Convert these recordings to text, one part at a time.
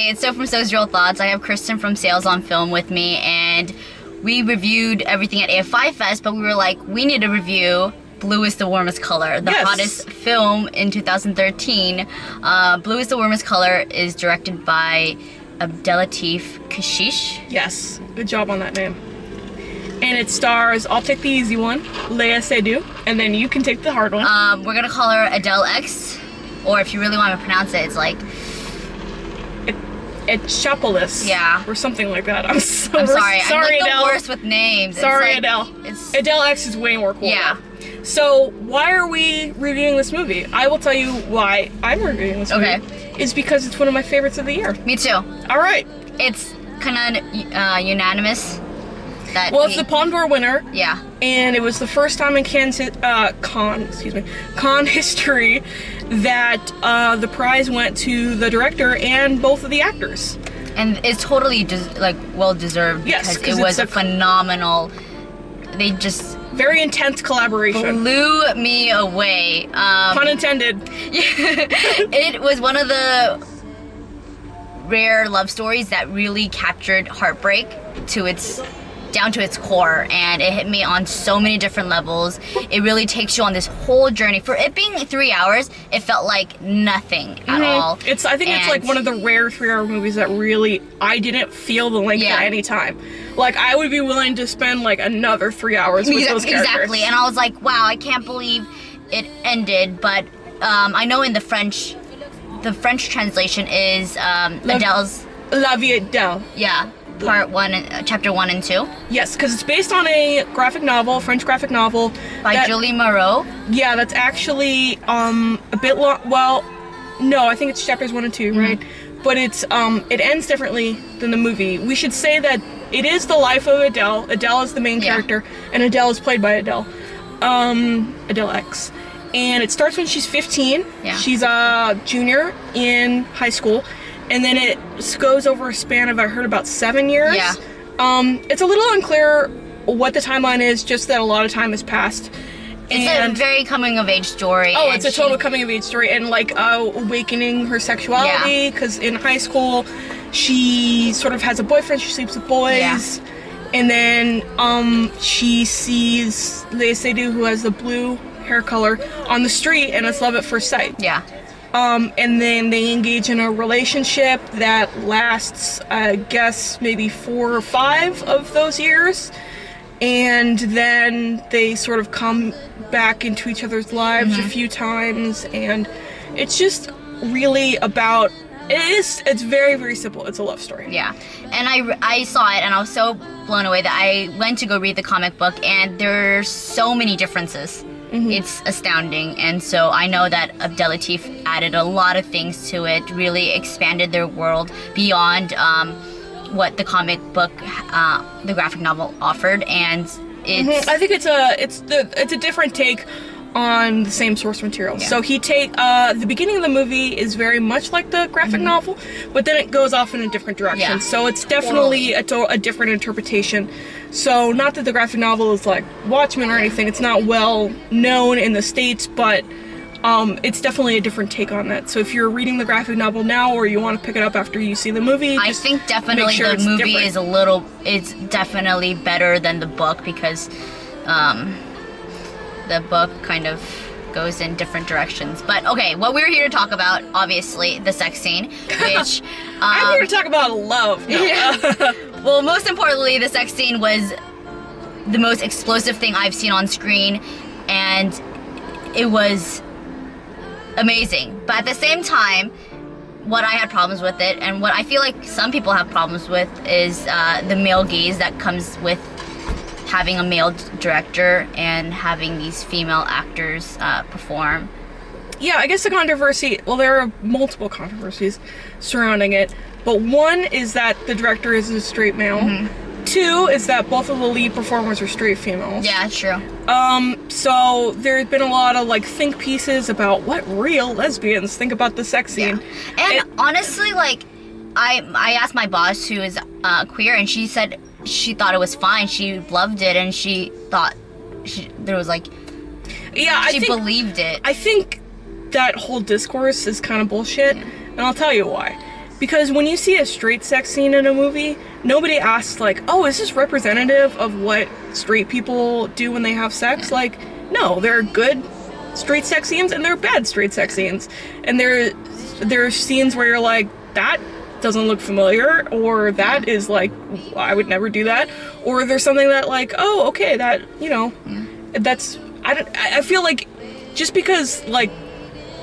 Hey, it's So from So's Real Thoughts. I have Kristen from Sales on Film with me, and we reviewed everything at AFI FEST, but we were like, we need to review Blue is the Warmest Color, the hottest film in 2013. Blue is the Warmest Color is directed by Adele Kashish. Yes, good job on that name. And it stars, I'll take the easy one, Lea Seydoux, and then you can take the hard one. We're gonna call her Adele X, or if you really want to pronounce it, it's like Etchopolis. Yeah. Or something like that. I'm sorry. I'm sorry. I'm like Adele. the worst with names. Sorry, it's like, Adele. Adele X is way more cool. Yeah. So why are we reviewing this movie? I will tell you why I'm reviewing this movie. Okay. It's because it's one of my favorites of the year. Me too. All right. It's kind of unanimous. It's the Palme d'Or winner. Yeah. And it was the first time in Cannes history that the prize went to the director and both of the actors. And it's totally well deserved because it was a phenomenal. They just very intense collaboration. Blew me away. Pun intended. It was one of the rare love stories that really captured heartbreak down to its core, and it hit me on so many different levels. It really takes you on this whole journey. For it being 3 hours, it felt like nothing at all. I think it's like one of the rare 3-hour movies that really, I didn't feel the length at any time. Like, I would be willing to spend like another 3 hours with those characters. Exactly, and I was like, wow, I can't believe it ended, but I know in the French translation is Adele's La Vie Adele. Yeah. Part 1, Chapter 1 and 2. Yes, because it's based on a French graphic novel. By Julie Moreau. Yeah, that's actually a bit long. Well, no, I think it's chapters 1 and 2, right? But it's it ends differently than the movie. We should say that it is the life of Adele. Adele is the main character, and Adele is played by Adele. Adele X. And it starts when she's 15. Yeah. She's a junior in high school. And then it goes over a span of, I heard, about 7 years. Yeah. It's a little unclear what the timeline is, just that a lot of time has passed. It's a very coming-of-age story. Oh, it's a total coming-of-age story, and like awakening her sexuality, because in high school, she sort of has a boyfriend, she sleeps with boys, and then she sees Lea Seydoux, who has the blue hair color, on the street, and it's love at first sight. Yeah. And then they engage in a relationship that lasts, I guess, maybe 4 or 5 of those years. And then they sort of come back into each other's lives a few times. And it's just really about, it's very, very simple. It's a love story. Yeah. And I saw it and I was so blown away that I went to go read the comic book, and there's so many differences. It's astounding, and so I know that Adele added a lot of things to it, really expanded their world beyond what the comic book, the graphic novel offered, and it's. I think it's a different take on the same source material. So the beginning of the movie is very much like the graphic novel, but then it goes off in a different direction. Yeah. So it's definitely a different interpretation. So not that the graphic novel is like Watchmen or anything, it's not well known in the States, but it's definitely a different take on that. So if you're reading the graphic novel now, or you want to pick it up after you see the movie, I think definitely the movie is it's definitely better than the book, because the book kind of goes in different directions. But okay, what we're here to talk about, obviously, the sex scene, which I'm here to talk about love. No. Well, most importantly, the sex scene was the most explosive thing I've seen on screen, and it was amazing. But at the same time, what I had problems with it, and what I feel like some people have problems with, is the male gaze that comes with having a male director and having these female actors perform. Yeah, I guess the controversy, well, there are multiple controversies surrounding it, but one is that the director is a straight male. 2 is that both of the lead performers are straight females. Yeah, true. So there's been a lot of like think pieces about what real lesbians think about the sex scene. Yeah. And honestly, like, I asked my boss, who is queer, and she said she thought it was fine. She loved it, and she thought there was like, she believed it. I think that whole discourse is kind of bullshit, and I'll tell you why. Because when you see a straight sex scene in a movie, nobody asks like, oh, is this representative of what straight people do when they have sex? Like, no, there are good straight sex scenes and there are bad straight sex scenes. And there are scenes where you're like, that doesn't look familiar, or that is like, I would never do that. Or there's something that like, oh, okay, that, you know, that's, I feel like just because like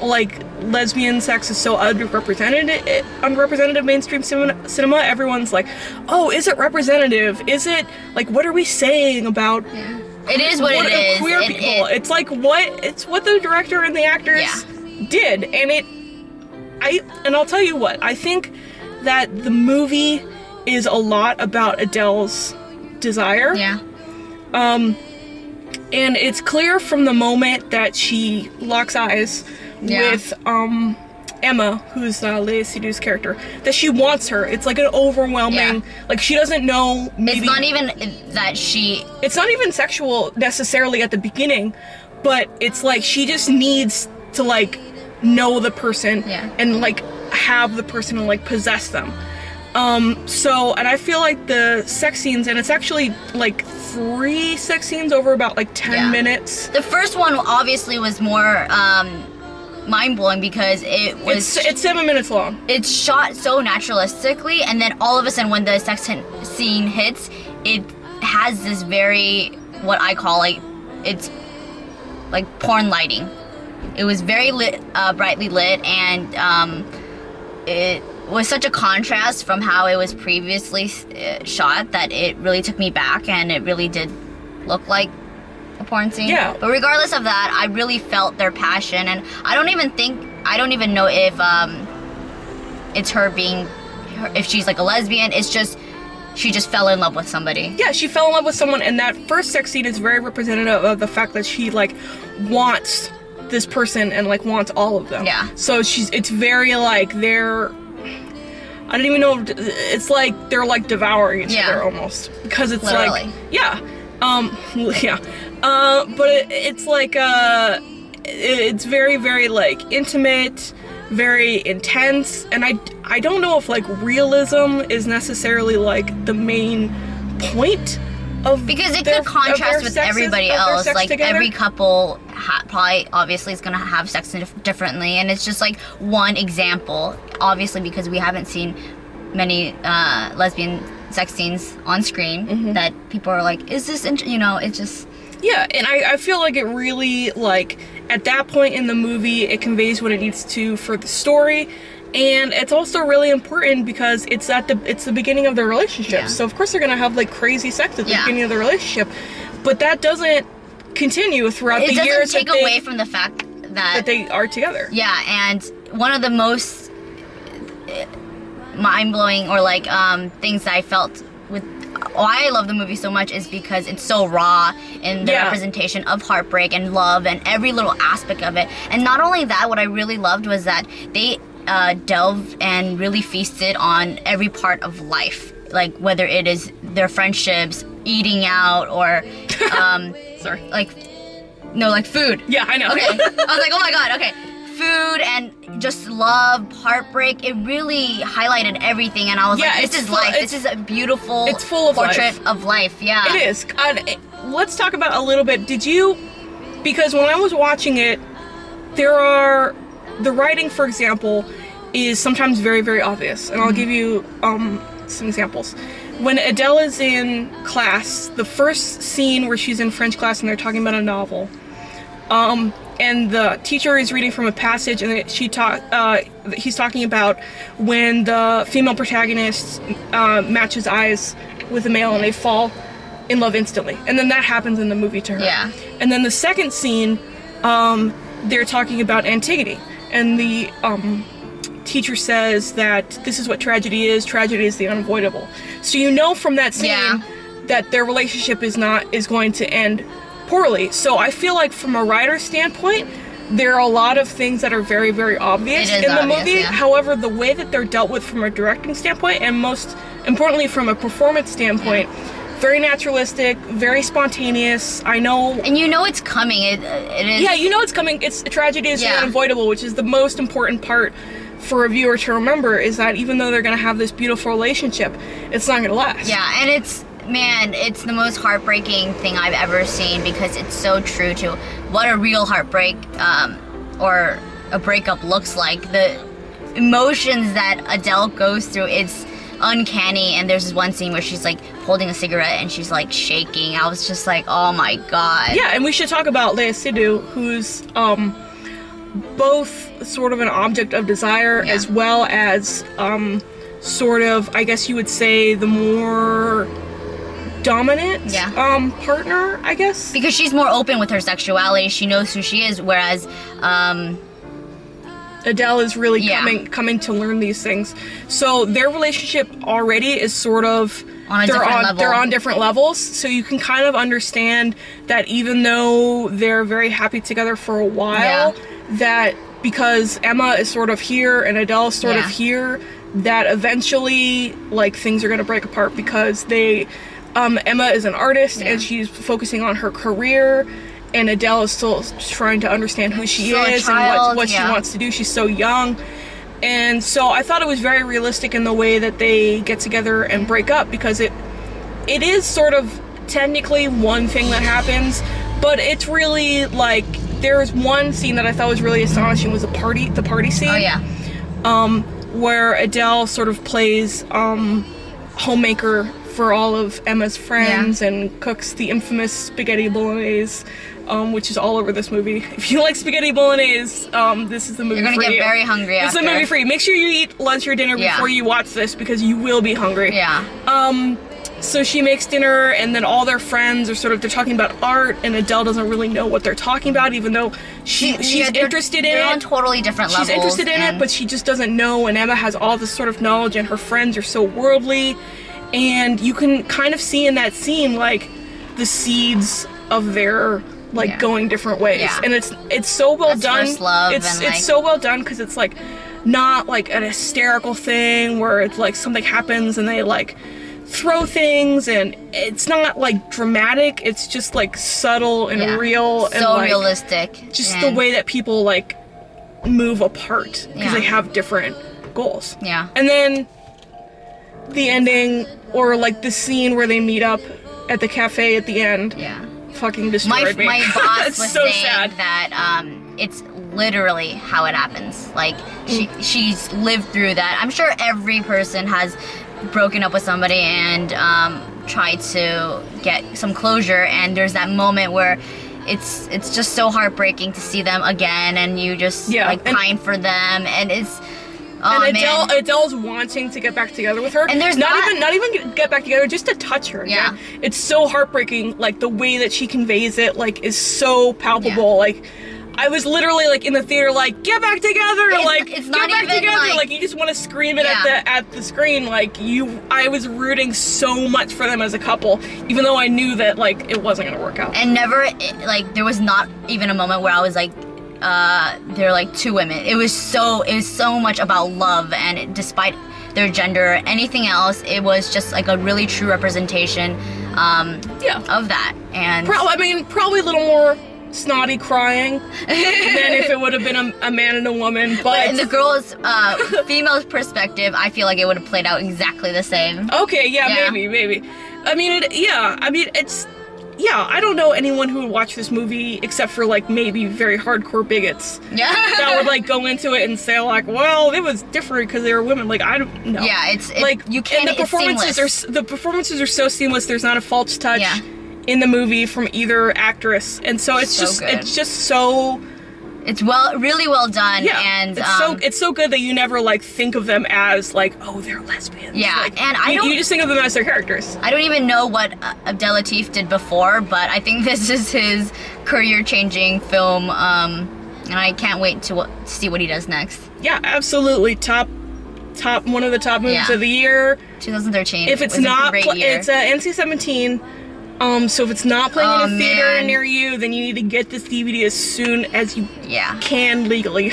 lesbian sex is so underrepresented mainstream cinema, everyone's like, oh, is it representative? Is it like, what are we saying about it is what it is queer people? It's like it's what the director and the actors did, and I'll tell you what, I think that the movie is a lot about Adele's desire. And it's clear from the moment that she locks eyes with Emma, who's Lea Seydoux character, that she wants her. It's like an overwhelming, like she doesn't know, maybe it's not even that it's not even sexual necessarily at the beginning, but it's like she just needs to like know the person and like have the person and like possess them. And I feel like the sex scenes, and it's actually like 3 sex scenes over about like 10 minutes. The first one obviously was more mind-blowing because it's 7 minutes long. It's shot so naturalistically, and then all of a sudden when the sex scene hits, it has this very, what I call like, it's like porn lighting. It was very brightly lit, and it was such a contrast from how it was previously shot that it really took me back, and it really did look like a porn scene. But regardless of that, I really felt their passion, and I don't even know if it's her being, if she's like a lesbian. It's just, she just fell in love with somebody. Yeah, she fell in love with someone, and that first sex scene is very representative of the fact that she like wants this person and like wants all of them. So it's very like I don't even know, it's like they're like devouring each other almost, because it's literally but it's like it's very, very like intimate, very intense, and I don't know if like realism is necessarily like the main point of, because it could contrast with everybody else. Like together. Every couple probably obviously is gonna have sex differently, and it's just like one example, obviously, because we haven't seen many lesbian sex scenes on screen that people are like, is this you know, it's just and I feel like it really, like at that point in the movie, it conveys what it needs to for the story. And it's also really important because it's the beginning of their relationship. So of course they're gonna have like crazy sex at the beginning of the relationship, but that doesn't continue throughout the years. It doesn't take away from the fact that they are together. And one of the most mind-blowing or like things that I felt with why I love the movie so much is because it's so raw in the representation of heartbreak and love and every little aspect of it. And not only that, what I really loved was that they delved and really feasted on every part of life, like whether it is their friendships, eating out, or like food. I know. Okay. I was like, oh my god, okay. Food and just love, heartbreak, it really highlighted everything, and I was like, this is life. This is a beautiful portrait of life. It is. Let's talk about a little bit. Because when I was watching it, the writing, for example, is sometimes very, very obvious, and I'll give you some examples. When Adele is in class, the first scene where she's in French class and they're talking about a novel, and the teacher is reading from a passage, and he's talking about when the female protagonist matches eyes with a male and they fall in love instantly, and then that happens in the movie to her. And then the second scene, they're talking about Antigone, and the teacher says that this is what tragedy is the unavoidable. So you know from that scene that their relationship is going to end poorly. So I feel like from a writer's standpoint, there are a lot of things that are very, very obvious in the movie. However, the way that they're dealt with from a directing standpoint, and most importantly from a performance standpoint, very naturalistic, very spontaneous. I know, and you know it's coming. It is. Yeah, you know it's coming. It's tragedy is unavoidable, which is the most important part for a viewer to remember is that even though they're gonna have this beautiful relationship, it's not gonna last. Yeah, and it's the most heartbreaking thing I've ever seen, because it's so true to what a real heartbreak or a breakup looks like. The emotions that Adele goes through, it's uncanny. And there's this one scene where she's like holding a cigarette and she's like shaking. I was just like, oh my god. Yeah, and we should talk about Lea Seydoux, who's both sort of an object of desire, as well as sort of, I guess you would say, the more dominant partner, I guess. Because she's more open with her sexuality. She knows who she is, whereas Adele is really coming to learn these things. So their relationship already is sort of on a different level. They're on different levels, so you can kind of understand that even though they're very happy together for a while, that because Emma is sort of here and Adele is sort of here, that eventually like things are gonna break apart, because they Emma is an artist and she's focusing on her career, and Adele is still trying to understand who she is and what she wants to do. She's so young. And so I thought it was very realistic in the way that they get together and break up, because it is sort of technically one thing that happens, but it's really like, there's one scene that I thought was really astonishing, was the party scene. Oh yeah. Where Adele sort of plays homemaker for all of Emma's friends and cooks the infamous spaghetti bolognese, which is all over this movie. If you like spaghetti bolognese, this is the movie for you. You're gonna get very hungry after. This is the movie for you. Make sure you eat lunch or dinner before you watch this, because you will be hungry. Yeah. So she makes dinner, and then all their friends are they're talking about art, and Adele doesn't really know what they're talking about, even though she's interested in it. They're on totally different levels. She's interested in it, but she just doesn't know, and Emma has all this sort of knowledge, and her friends are so worldly. And you can kind of see in that scene, like, the seeds of their, like, going different ways. Yeah. And it's so well done. First love, it's so well done, because it's, like, not, like, an hysterical thing where it's, like, something happens and they, like, throw things, and it's not, like, dramatic. It's just, like, subtle and real. So and, like, realistic. Just the way that people, like, move apart, because they have different goals. Yeah. And then the ending, or like the scene where they meet up at the cafe at the end, fucking destroyed me. My boss was so saying sad. that it's literally how it happens. Like, she's lived through that. I'm sure every person has broken up with somebody and tried to get some closure, and there's that moment where it's just so heartbreaking to see them again, and you just like pine for them, and it's and Adele's wanting to get back together with her, and there's not even get back together, just to touch her. Yeah. It's so heartbreaking. Like, the way that she conveys it, like, is so palpable. Like, I was literally, like, in the theater, like, get back together, it's not get back even, together. Like, you just want to scream it at the screen. Like, I was rooting so much for them as a couple, even though I knew that, like, it wasn't gonna work out. And never, like, there was not even a moment where I was like, they're like two women. It was so much about love, and despite their gender, anything else, it was just like a really true representation of that. And probably a little more snotty crying than if it would have been a man and a woman, but in the girl's female's perspective, I feel like it would have played out exactly the same. Okay, maybe. I don't know anyone who would watch this movie except for, like, maybe very hardcore bigots. Yeah. That would, like, go into it and say, like, well, it was different because they were women. Like, I don't know. Yeah, you can't. And the performances are so seamless. There's not a false touch in the movie from either actress, and so it's really well done. Yeah, and it's so good that you never, like, think of them as, like, oh, they're lesbians. Yeah, like, and you just think of them as their characters. I don't even know what Abdel Latif did before, but I think this is his career-changing film, and I can't wait to see what he does next. Yeah, absolutely. Top one of the top movies of the year. 2013. If it's not, it's NC-17. So if it's not playing in a theater near you, then you need to get this DVD as soon as you can legally.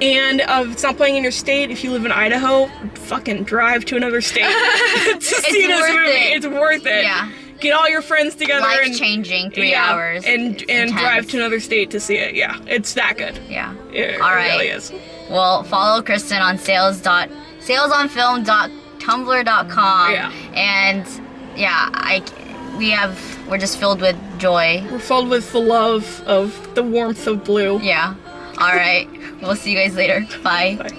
And if it's not playing in your state, if you live in Idaho, fucking drive to another state to see this movie. It's worth it. Yeah. get all your friends together and Life-changing 3 hours. and It's drive intense. to another state to see it. Yeah, it's that good. Yeah. It All right. really is. Well, follow Kristen on salesonfilm.tumblr.com. Yeah. And yeah, we're just filled with joy. We're filled with the love of the warmth of blue. Yeah. All right. We'll see you guys later. Bye. Bye.